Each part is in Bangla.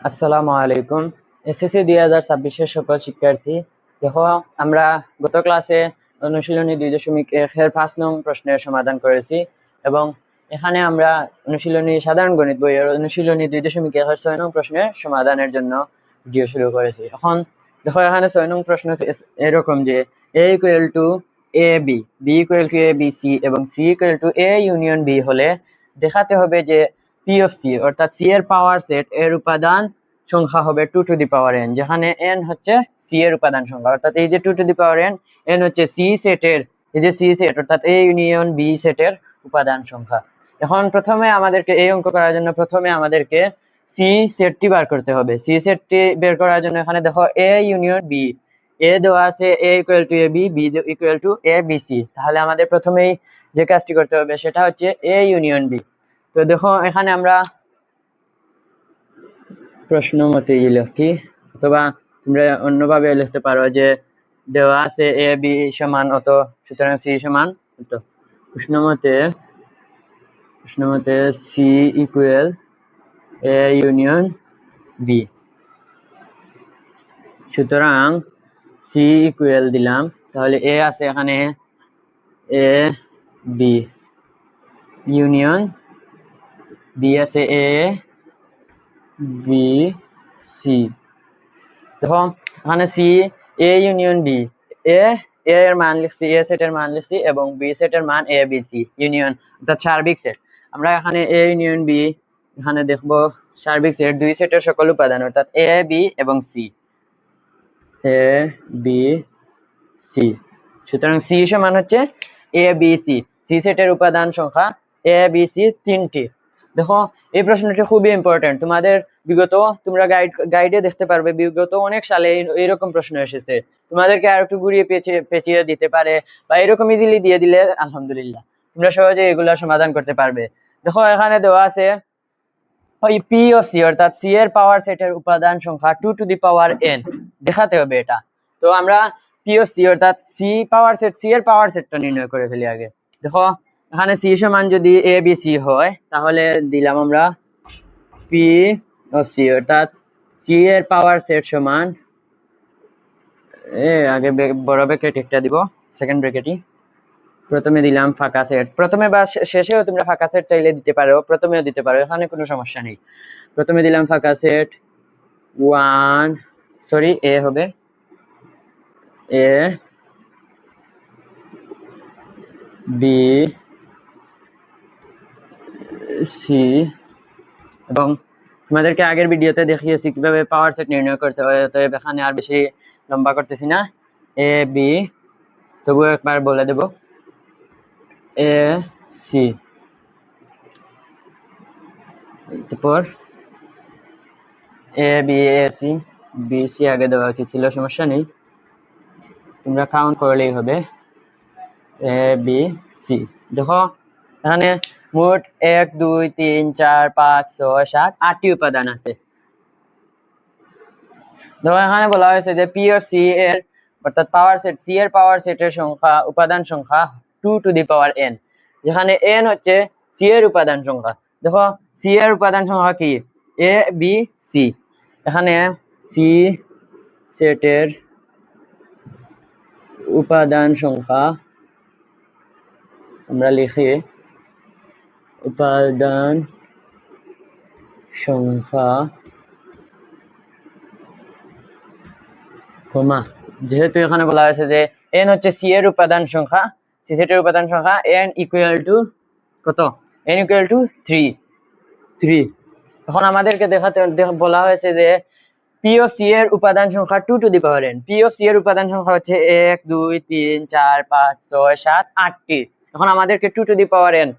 আসসালামু আলাইকুম। এসএসসি 2026 সকল শিক্ষার্থী, দেখো আমরা গত ক্লাসে অনুশীলনী 2.1 এর 5 নং প্রশ্নের সমাধান করেছি এবং এখানে আমরা অনুশীলনী সাধারণ গণিত বইয়ের অনুশীলনী 2.1 এর 6 নং প্রশ্নের সমাধানের জন্য ভিডিও শুরু করেছি। এখন দেখো এখানে 6 নং প্রশ্ন এরকম যে a equal to A B, B equal to A B C এবং C equal to A union B হলে দেখাতে হবে যে পি অফ সি অর্থাৎ সি এর পাওয়ার সেট এর উপাদান সংখ্যা হবে 2 টু দি পাওয়ার n, যেখানে n হচ্ছে সি এর উপাদান সংখ্যা। অর্থাৎ এই যে 2 to the power n, n হচ্ছে সি সেটের, এই যে সি সেট অর্থাৎ এ ইউনিয়ন বি সেটের উপাদান সংখ্যা। এখন প্রথমে আমাদেরকে এই অঙ্ক করার জন্য প্রথমে আমাদেরকে সি সেটটি বার করতে হবে। সি সেটটি বের করার জন্য এখানে দেখো এ ইউনিয়ন বি, এ দেওয়া আছে A equal to A B, B equal to A B C. তাহলে আমাদের প্রথমেই যে কাজটি করতে হবে সেটা হচ্ছে এ ইউনিয়ন বি। তো দেখো এখানে আমরা প্রশ্ন মতে লিখি, অথবা তোমরা অন্যভাবে লিখতে পারো যে দেওয়া আছে এ বি সমান অত, সুতরাং সি সমান অত। প্রশ্ন মতে C equal A union B, সুতরাং সি ইকুয়াল দিলাম, তাহলে এ আছে এখানে এ বি ইউনিয়ন বি আছে এ বি সি। দেখো এখানে C A union B, A এর মান লিখছি, এ সেটের মান লিখছি এবং বি সেটের মান এ বি সি ইউনিয়ন অর্থাৎ সার্বিক সেট। আমরা এখানে এ ইউনিয়ন বি এখানে দেখবো সার্বিক সেট, দুই সেটের সকল উপাদান অর্থাৎ এ বি এবং সি, এ বি সি। সুতরাং সি সমান হচ্ছে এ বি সি, সি সেটের উপাদান সংখ্যা এ বি সি 3টি। দেখো এই প্রশ্নটি খুবই ইম্পর্টেন্ট, তোমাদের বিগত তোমরা গাইডে দেখতে পারবে বিগত অনেক সালে এইরকম প্রশ্ন এসেছে। তোমাদেরকে আর একটু ঘুরিয়ে পেঁচিয়ে দিতে পারে বা এরকম ইজিলি দিয়ে দিলে আলহামদুলিল্লাহ তোমরা সহজে এগুলা সমাধান করতে পারবে। দেখো এখানে দেওয়া আছে পি অফ সি অর্থাৎ সি এর পাওয়ার সেটের উপাদান সংখ্যা 2 টু দি পাওয়ার n, দেখাতে হবে এটা। তো আমরা পি অফ সি অর্থাৎ সি পাওয়ার সেট, সি এর পাওয়ার সেটটা নির্ণয় করে ফেলি আগে। দেখো এখানে সি সমান যদি এ বি সি হয় তাহলে দিলাম আমরা পি অফ সি অর্থাৎ সি এর পাওয়ার সেট সমান আগে বড় ব্র্যাকেট একটা দিব, সেকেন্ড ব্র্যাকেটই প্রথমে দিলাম ফাঁকা সেট, প্রথমে বা শেষেও তোমরা ফাঁকা সেট চাইলে দিতে পারো, প্রথমেও দিতে পারো, এখানে কোনো সমস্যা নেই। প্রথমে দিলাম ফাঁকা সেট এ হবে এ বি সি, এবং তোমাদেরকে আগের ভিডিওতে দেখিয়েছি কিভাবে পাওয়ার সেট নির্ণয় করতে হয়, তো এখানে আর বেশি লম্বা করতেছি না। এ বি তবুও একবার বলে দেব এ সি, তারপর A B A C, B C আগে দেওয়া উচিত ছিল, সমস্যা নেই, তোমরা কাউন্ট করলেই হবে এ বি সি। দেখো এখানে মোট 1 2 3 4 5 6 7 8টি উপাদান আছে। দেখো এখানে বলা হয়েছে যে পি অফ সি এর অর্থাৎ পাওয়ার সেট, সি এর পাওয়ার সেটের সংখ্যা উপাদান সংখ্যা 2 টু দি পাওয়ার n, যেখানে n হচ্ছে সি এর উপাদান সংখ্যা। দেখো সি এর উপাদান সংখ্যা কি এ বি সি, এখানে সি সেটের উপাদান সংখ্যা আমরা লিখি উপাদান সংখ্যা কমা, যেহেতু এখানে বলা হয়েছে যে n হচ্ছে সি এর উপাদান সংখ্যা, সি সেটের উপাদান সংখ্যা n ইকুয়াল টু কত, n ইকুয়াল টু 3। এখন আমাদেরকে দেখাতে বলা হয়েছে যে পি অফ সি এর উপাদান সংখ্যা 2 to the power n, P of C এর উপাদান সংখ্যা হচ্ছে 1 2 3 4 5 6 7 8টি। এখন আমাদেরকে 2 টু দি পাওয়ার n,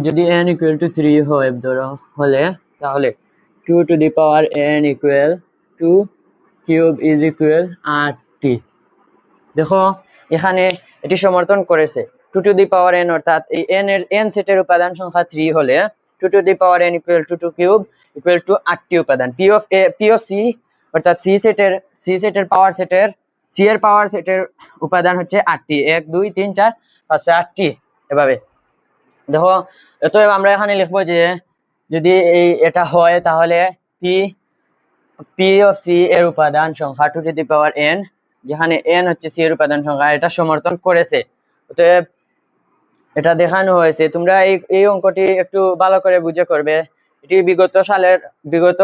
যদি n ইকুয়াল টু 3 হয় ধরো হলে, তাহলে 2 to the power n equal 2 cube is equal 8টি। দেখো এখানে এটি সমর্থন করেছে 2 টু দি পাওয়ার n, অর্থাৎ এই n এর n সেটের উপাদান সংখ্যা 3 হলে 2 to the power n equal to 2 cube equal to 8টি উপাদান। পি অফ সি অর্থাৎ সি সেটের পাওয়ার সেটের, সি এর পাওয়ার সেটের উপাদান হচ্ছে 8টি, 1 2 3 4 5 6 8টি। এভাবে দেখো অতএব আমরা এখানে লিখবো যে যদি এটা হয় তাহলে পি অফ সি এর উপাদান সংখ্যা 2 টু দি পাওয়ার n, যেখানে n হচ্ছে সি এর উপাদান সংখ্যা, এটা সমর্থন করেছে। অতএব এটা দেখানো হয়েছে। তোমরা এই অঙ্কটি একটু ভালো করে বুঝে করবে। এটি বিগত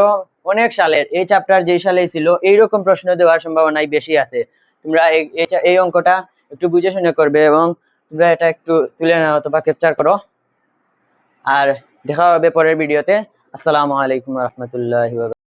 অনেক সালের, এই চ্যাপ্টার যেই সালেই ছিল এইরকম প্রশ্ন দেওয়ার সম্ভাবনাই বেশি আছে। তোমরা এই অঙ্কটা একটু বুঝে শুনে করবে এবং তোমরা এটা একটু তুলে নাও অথবা ক্যাপচার করো। আর দেখা হবে পরের ভিডিওতে। আসসালামু আলাইকুম ওয়া রাহমাতুল্লাহি ওয়া বারাকাতুহু।